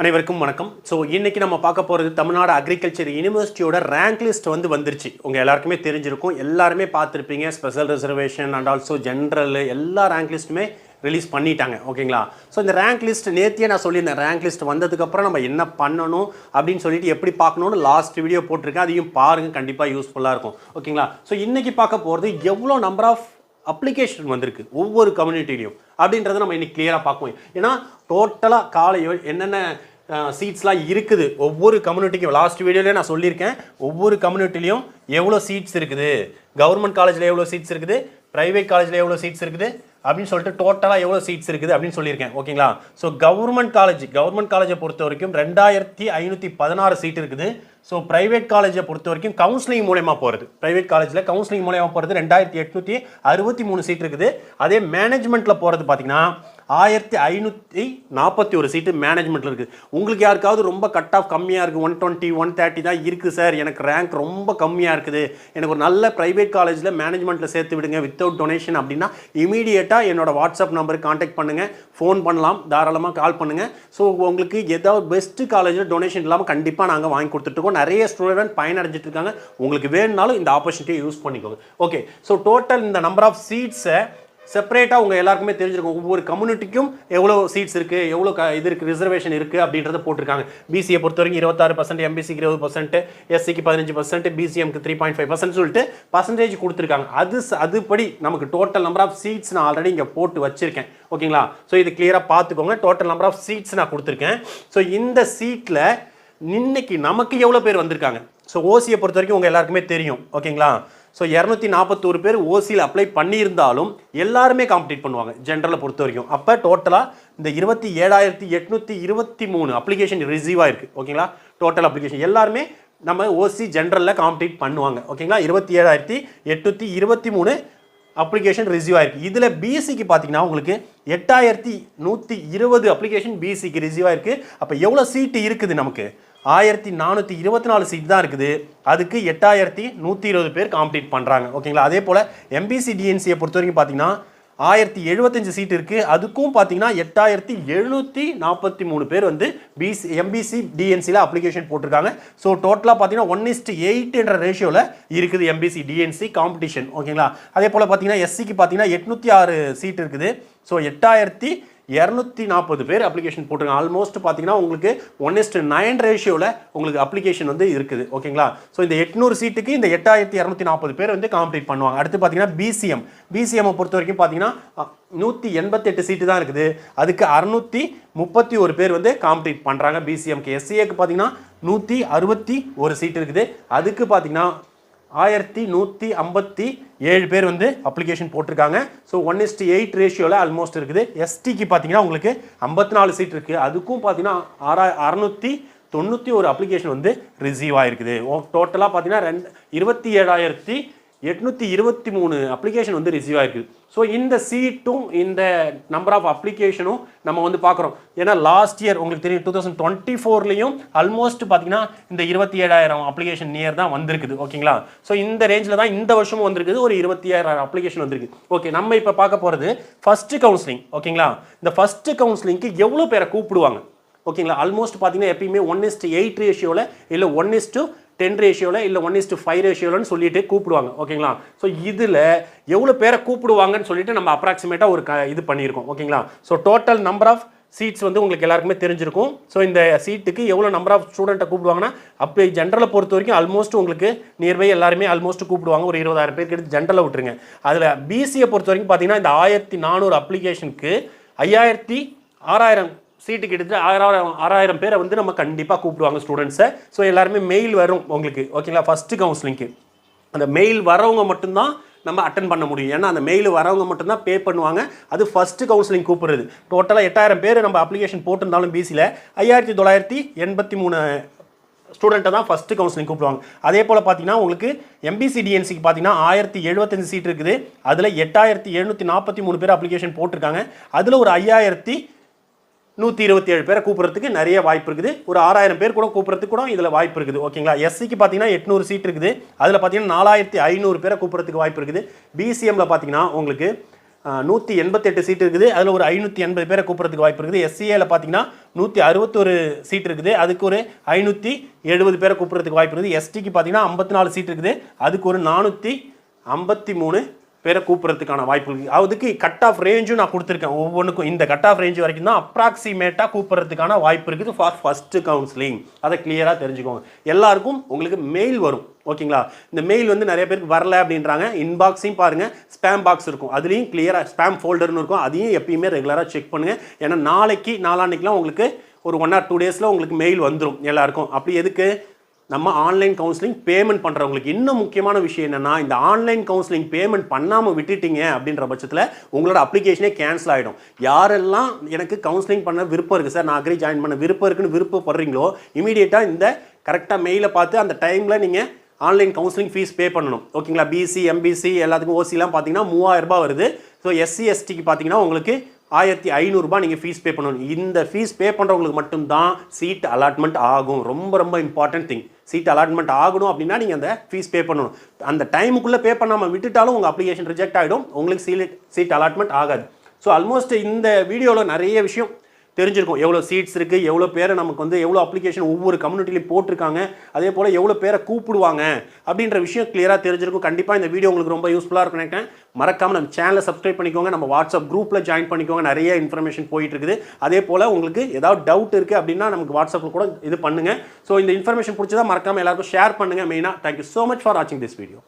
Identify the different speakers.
Speaker 1: அனைவருக்கும் வணக்கம். ஸோ இன்றைக்கி நம்ம பார்க்க போகிறது தமிழ்நாடு அக்ரிகல்ச்சர் யூனிவர்சிட்டியோட ரேங்க் லிஸ்ட் வந்துருச்சு. உங்கள் எல்லாருக்குமே தெரிஞ்சிருக்கும், எல்லாருமே பார்த்துருப்பீங்க. Special reservation and also general எல்லா ரேங்க் லிஸ்ட்டுமே ரிலீஸ் பண்ணிட்டாங்க. ஓகேங்களா? ஸோ இந்த ரேங்க் லிஸ்ட் நேத்தியே நான் சொல்லியிருந்தேன். ரேங்க் லிஸ்ட் வந்ததுக்கப்புறம் நம்ம என்ன பண்ணணும் அப்படின்னு சொல்லிட்டு எப்படி பார்க்கணுன்னு லாஸ்ட் வீடியோ போட்டிருக்கேன். அதையும் பாருங்கள், கண்டிப்பாக யூஸ்ஃபுல்லாக இருக்கும். ஓகேங்களா? ஸோ இன்றைக்கி பார்க்க போகிறது எவ்வளோ நம்பர் ஆஃப் அப்ளிகேஷன் வந்திருக்கு ஒவ்வொரு கம்யூனிட்டிலையும் அப்படின்றத நம்ம இன்னைக்கு கிளியராக பார்க்குவோம். ஏன்னா டோட்டலாக காலையோ என்னென்ன சீட்ஸ்லாம் இருக்குது ஒவ்வொரு கம்யூனிட்டிக்கும் லாஸ்ட் வீடியோலேயே நான் சொல்லியிருக்கேன். ஒவ்வொரு கம்யூனிட்டிலையும் எவ்வளோ சீட்ஸ் இருக்குது, கவர்மெண்ட் காலேஜில் எவ்வளோ சீட்ஸ் இருக்குது, ப்ரைவேட் காலேஜில் எவ்வளோ சீட்ஸ் இருக்குது அப்படின்னு சொல்லிட்டு டோட்டலாக எவ்வளோ சீட்ஸ் இருக்குது அப்படின்னு சொல்லியிருக்கேன். ஓகேங்களா? ஸோ கவர்மெண்ட் காலேஜை பொறுத்த வரைக்கும் 2516 சீட் இருக்குது. ஸோ ப்ரைவேட் காலேஜை பொறுத்த வரைக்கும் கவுன்சிலிங் மூலயமா போகிறது, ப்ரைவேட் காலேஜில் கவுன்சிலிங் மூலயமா போகிறது 2863 சீட் இருக்குது. அதே மேனேஜ்மெண்ட்டில் போகிறது பார்த்தீங்கன்னா 1541 சீட்டு மேனேஜ்மெண்ட்டில் இருக்குது. உங்களுக்கு யாருக்காவது ரொம்ப கட் ஆஃப் கம்மியாக இருக்குது, 120 130 தான் இருக்குது சார், எனக்கு ரேங்க் ரொம்ப கம்மியாக இருக்குது, எனக்கு ஒரு நல்ல ப்ரைவேட் காலேஜில் மேனேஜ்மெண்ட்டில் சேர்த்து விடுங்க வித்தவுட் டொனேஷன் அப்படின்னா இமீடியட்டாக என்னோட வாட்ஸ்அப் நம்பருக்கு கான்டாக்ட் பண்ணுங்கள். ஃபோன் பண்ணலாம், தாராளமாக கால் பண்ணுங்கள். ஸோ உங்களுக்கு ஏதாவது பெஸ்ட்டு காலேஜில் டொனேஷன் இல்லாமல் கண்டிப்பாக நாங்கள் வாங்கி கொடுத்துட்ருக்கோம். நிறைய ஸ்டூடெண்ட் பயனடைஞ்சிட்டு இருக்காங்க. உங்களுக்கு வேணும்னாலும் இந்த ஆப்பர்ச்சுனிட்டியை யூஸ் பண்ணிக்கோங்க. ஓகே, ஸோ டோட்டல் இந்த நம்பர் ஆஃப் சீட்ஸை செப்பரேட்டாக உங்கள் எல்லாருக்குமே தெரிஞ்சிருக்கும். ஒவ்வொரு கம்யூனிட்டிக்கும் எவ்வளோ சீட்ஸ் இருக்குது, எவ்வளோ இது இருக்குது, ரிசர்வேஷன் இருக்குது அப்படின்றத போட்டிருக்காங்க. பிசியை பொறுத்த வரைக்கும் 26%, எம்பிசிக்கு 20%, எஸ்சிக்கு 15%, பிசிஎம்க்கு 3.5% சொல்லிட்டு பர்சன்டேஜ் கொடுத்துருக்காங்க. அதுபடி நமக்கு டோட்டல் நம்பர் ஆஃப் சீட்ஸ் நான் ஆல்ரெடி இங்கே போட்டு வச்சுருக்கேன். ஓகேங்களா? ஸோ இது கிளியராக பார்த்துக்கோங்க. டோட்டல் நம்பர் ஆஃப் சீட்ஸ் நான் கொடுத்துருக்கேன். ஸோ இந்த சீட்டில் இன்னைக்கு நமக்கு எவ்வளோ பேர் வந்திருக்காங்க. ஸோ ஓசியை பொறுத்த வரைக்கும் உங்கள் எல்லாருக்குமே தெரியும். ஓகேங்களா? ஸோ 241 பேர் ஓசியில் அப்ளை பண்ணியிருந்தாலும் எல்லாருமே காம்பீட் பண்ணுவாங்க ஜென்ரலை பொறுத்த வரைக்கும். அப்போ டோட்டலாக இந்த 27,823 அப்ளிகேஷன் ரிசீவ் ஆயிருக்கு. ஓகேங்களா? டோட்டல் அப்ளிகேஷன் எல்லாருமே நம்ம ஓசி ஜென்ரலில் காம்பீட் பண்ணுவாங்க. ஓகேங்களா? 27,823 அப்ளிகேஷன் ரிசீவ் ஆயிருக்கு. இதில் பிசிக்கு பார்த்தீங்கன்னா உங்களுக்கு 8120 அப்ளிகேஷன் பிசிக்கு ரிசீவ் ஆயிருக்கு. அப்போ எவ்வளோ சீட்டு இருக்குது நமக்கு? 1424 சீட் தான் இருக்குது. அதுக்கு 8120 பேர் காம்பீட் பண்ணுறாங்க. ஓகேங்களா? அதே போல் எம்பிசி டிஎன்சியை பொறுத்த வரைக்கும் பார்த்தீங்கன்னா 1075 சீட் இருக்குது. அதுக்கும் பார்த்தீங்கன்னா 8743 பேர் எம்பிசி டிஎன்சியில் அப்ளிகேஷன் போட்டிருக்காங்க. ஸோ டோட்டலாக பார்த்தீங்கன்னா 1:8 என்ற ரேஷியோவில் இருக்குது எம்பிசி டிஎன்சி காம்படிஷன். ஓகேங்களா? அதே போல் பார்த்தீங்கன்னா எஸ்சிக்கு பார்த்தீங்கன்னா 806 சீட் இருக்குது. ஸோ 8240 பேர் அப்ளிகேஷன் போட்டிருக்காங்க. ஆல்மோஸ்ட் பார்த்தீங்கன்னா உங்களுக்கு 1:9 ரேஷியோவில் உங்களுக்கு அப்ளிகேஷன் இருக்குது. ஓகேங்களா? ஸோ இந்த 800 சீட்டுக்கு இந்த 8240 பேர் காம்பீட் பண்ணுவாங்க. அடுத்து பார்த்தீங்கன்னா பிசிஎம் பொறுத்த வரைக்கும் பார்த்தீங்கன்னா 188 சீட்டு தான் இருக்குது. அதுக்கு 631 பேர் காம்பீட் பண்ணுறாங்க பிசிஎம்க்கு. எஸ்சிஏக்கு பார்த்தீங்கன்னா 161 சீட் இருக்குது. அதுக்கு பார்த்தீங்கன்னா 1157 பேர் அப்ளிகேஷன் போட்டிருக்காங்க. ஸோ 1:8 ரேஷியோவில் ஆல்மோஸ்ட் இருக்குது. எஸ்டிக்கு பார்த்தீங்கன்னா உங்களுக்கு 54 சீட் இருக்குது. அதுக்கும் பார்த்தீங்கன்னா 691 அப்ளிகேஷன் ரிசீவ் ஆகிருக்குது. டோட்டலாக பார்த்தீங்கன்னா 27,823 அப்ளிகேஷன் ரிசீவ் ஆகிருக்குது. ஸோ இந்த சீட்டும் இந்த நம்பர் ஆஃப் அப்ளிகேஷனும் நம்ம பார்க்குறோம். ஏன்னா லாஸ்ட் இயர் உங்களுக்கு தெரியும் 2024லையும் ஆல்மோஸ்ட் பார்த்தீங்கன்னா இந்த 27,000 அப்ளிகேஷன் நியர் தான் வந்திருக்குது. ஓகேங்களா? ஸோ இந்த ரேஞ்சில் தான் இந்த வருஷமும் வந்திருக்குது. ஒரு 27,000 அப்ளிகேஷன் வந்திருக்கு. ஓகே, நம்ம இப்போ பார்க்க போகிறது ஃபஸ்ட்டு கவுன்சிலிங். ஓகேங்களா? இந்த ஃபஸ்ட்டு கவுன்சிலிங்க்கு எவ்வளோ பேரை கூப்பிடுவாங்க? ஓகேங்களா? ஆல்மோஸ்ட் பார்த்தீங்கன்னா எப்பயுமே 1:8 ரேஷியோவில் இல்லை 1:10 ரேஷியோவில் இல்லை 1:5 ரேஷியோலன்னு சொல்லிட்டு கூப்பிடுவாங்க. ஓகேங்களா? ஸோ இதில் எவ்வளோ பேரை கூப்பிடுவாங்கன்னு சொல்லிட்டு நம்ம அப்ராக்சிமேட்டாக ஒரு இது பண்ணியிருக்கோம். ஓகேங்களா? So total number of seats உங்களுக்கு எல்லாருக்குமே தெரிஞ்சிருக்கும். ஸோ இந்த சீட்டுக்கு எவ்வளோ நம்பர் ஆஃப் ஸ்டூடெண்ட்டை கூப்பிடுவாங்கன்னா அப்போ ஜென்ரலை பொறுத்த வரைக்கும் ஆல்மோஸ்ட் உங்களுக்கு நியர்பை எல்லாருமே ஆல்மோஸ்ட் கூப்பிடுவாங்க. ஒரு 20,000 பேருக்கு எடுத்து ஜென்ரலை விட்டுருங்க. அதில் பிசியை பொறுத்த வரைக்கும் பார்த்தீங்கன்னா இந்த 1400 அப்ளிகேஷனுக்கு 6000 சீட்டுக்கு எடுத்துட்டு 6000 பேரை நம்ம கண்டிப்பாக கூப்பிடுவாங்க ஸ்டூடெண்ட்ஸை. ஸோ எல்லாருமே மெயில் வரும் உங்களுக்கு. ஓகேங்களா? ஃபஸ்ட்டு கவுன்சிலிங்க்கு அந்த மெயில் வரவங்க மட்டும்தான் நம்ம அட்டன் பண்ண முடியும். ஏன்னா அந்த மெயில் வரவங்க மட்டும்தான் பே பண்ணுவாங்க. அது ஃபஸ்ட்டு கவுன்சிலிங் கூப்பிடுறது. டோட்டலாக 8000 பேர் நம்ம அப்ளிகேஷன் போட்டிருந்தாலும் பிசியில் 5983 ஸ்டூடெண்ட்டை தான் ஃபஸ்ட்டு கவுன்சிலிங் கூப்பிடுவாங்க. அதே போல் பார்த்தீங்கன்னா உங்களுக்கு எம்பிசி டிஎன்சிக்கு பார்த்தீங்கன்னா 1075 சீட் இருக்குது. அதில் 8743 பேர் அப்ளிகேஷன் போட்டிருக்காங்க. அதில் ஒரு 5127 பேரை கூப்பிட்றதுக்கு நிறைய வாய்ப்பு இருக்குது. ஒரு 6000 பேர் கூட கூப்பிட்றதுக்கு கூட இதில் வாய்ப்பு இருக்குது. ஓகேங்களா? எஸ்சிக்கு பார்த்தீங்கன்னா 800 சீட் இருக்குது. அதில் பார்த்தீங்கன்னா 4500 பேரை கூப்பிட்றதுக்கு வாய்ப்பு இருக்குது. பிசிஎம்மில் பார்த்தீங்கன்னா உங்களுக்கு 188 சீட் இருக்குது. அதில் ஒரு 580 பேரை கூப்பிட்றதுக்கு வாய்ப்பு இருக்குது. எஸ்சிஏல பார்த்தீங்கன்னா 161 சீட் இருக்குது. அதுக்கு ஒரு 570 பேரை கூப்பிட்றதுக்கு வாய்ப்பு இருக்குது. எஸ்டிக்கு பார்த்தீங்கன்னா 54 சீட் இருக்குது. அதுக்கு ஒரு 453 பேரை கூப்பிட்றதுக்கான வாய்ப்பு இருக்குது. அதுக்கு கட் ஆஃப் ரேஞ்சும் நான் கொடுத்துருக்கேன். ஒவ்வொன்றுக்கும் இந்த கட் ஆஃப் ரேஞ்ச் வரைக்கும் தான் அப்ராக்சிமேட்டாக கூப்பிட்றதுக்கான வாய்ப்பு இருக்குது ஃபார் ஃபஸ்ட்டு கவுன்சிலிங். அதை கிளியராக தெரிஞ்சுக்கோங்க. எல்லாருக்கும் உங்களுக்கு மெயில் வரும். ஓகேங்களா? இந்த மெயில் வந்து நிறைய பேருக்கு வரல அப்படின்றாங்க. இன்பாக்ஸையும் பாருங்கள், ஸ்பேம் பாக்ஸ் இருக்கும், அதுலேயும் கிளியராக ஸ்பேம் ஃபோல்டர்னு இருக்கும், அதையும் எப்பயுமே ரெகுலராக செக் பண்ணுங்கள். ஏன்னா நாளான்னைக்கெலாம் உங்களுக்கு ஒரு 1 or 2 டேஸில் உங்களுக்கு மெயில் வந்துடும் எல்லாருக்கும். அப்படி எதுக்கு? நம்ம ஆன்லைன் கவுன்சிலிங் பேமெண்ட் பண்ணுறவங்களுக்கு. இன்னும் முக்கியமான விஷயம் என்னென்னா, இந்த ஆன்லைன் கவுன்சிலிங் பேமெண்ட் பண்ணாமல் விட்டுட்டீங்க அப்படின்ற பட்சத்தில் உங்களோட அப்ளிகேஷனே கேன்சல் ஆகிடும். யாரெல்லாம் எனக்கு கவுன்சிலிங் பண்ண விருப்பம் இருக்குது சார், நான் அக்ரி ஜாயின் பண்ண விருப்பம் இருக்குன்னு விருப்பப்படுறீங்களோ இமீடியட்டாக இந்த கரெக்டாக மெயிலை பார்த்து அந்த டைமில் நீங்கள் ஆன்லைன் கவுன்சிலிங் ஃபீஸ் பே பண்ணணும். ஓகேங்களா? பிசி எம்பிசி எல்லாத்துக்கும் ஓசிலாம் பார்த்தீங்கன்னா 3000 ரூபாய் வருது. ஸோ எஸ்சி எஸ்டிக்கு பார்த்தீங்கன்னா உங்களுக்கு 1500 ரூபாய் நீங்கள் ஃபீஸ் பே பண்ணணும். இந்த ஃபீஸ் பே பண்ணுறவங்களுக்கு மட்டும்தான் சீட் அலாட்மெண்ட் ஆகும். ரொம்ப ரொம்ப இம்பார்ட்டன்ட் திங். சீட் அலாட்மெண்ட் ஆகணும் அப்படின்னா நீங்கள் அந்த ஃபீஸ் பே பண்ணணும். அந்த டைமுக்குள்ளே பே பண்ணாமல் விட்டுட்டாலும் உங்கள் அப்ளிகேஷன் ரிஜெக்ட் ஆகிடும், உங்களுக்கு சீட் அலாட்மெண்ட் ஆகாது. ஸோ ஆல்மோஸ்ட் இந்த வீடியோவில் நிறைய விஷயம் தெரிஞ்சிருக்கும். எவ்வளோ சீட்ஸ் இருக்குது, எவ்வளோ பேரை நமக்கு வந்து எவ்வளோ அப்ளிகேஷன் ஒவ்வொரு கம்யூனிட்டிலையும் போட்டிருக்காங்க, அதே போல் எவ்வளோ பேரை கூப்பிடுவாங்க அப்படின்ற விஷயம் கிளியராக தெரிஞ்சிருக்கும். கண்டிப்பாக இந்த வீடியோ உங்களுக்கு ரொம்ப யூஸ்ஃபுல்லாக இருக்கும்னு நினைக்கிறேன். மறக்காமல் நம்ம சேனலை சப்ஸ்கிரைப் பண்ணிக்கோங்க, நம்ம வாட்ஸ்அப் குரூப்பில் ஜாயின் பண்ணிக்கோங்க. நிறைய இன்ஃபர்மேஷன் போயிட்டு இருக்குது. அதே போல் உங்களுக்கு ஏதாவது டவுட் இருக்குது அப்படின்னா நமக்கு வாட்ஸ்அப்பில் கூட இது பண்ணுங்கள். ஸோ இந்த இன்ஃபர்மேஷன் பிடிச்சதா மறக்காமல் எல்லாருக்கும் ஷேர் பண்ணுங்கள். மெயினாக தேங்க்யூ ஸோ மச் ஃபார் வாட்சிங் திஸ் வீடியோ.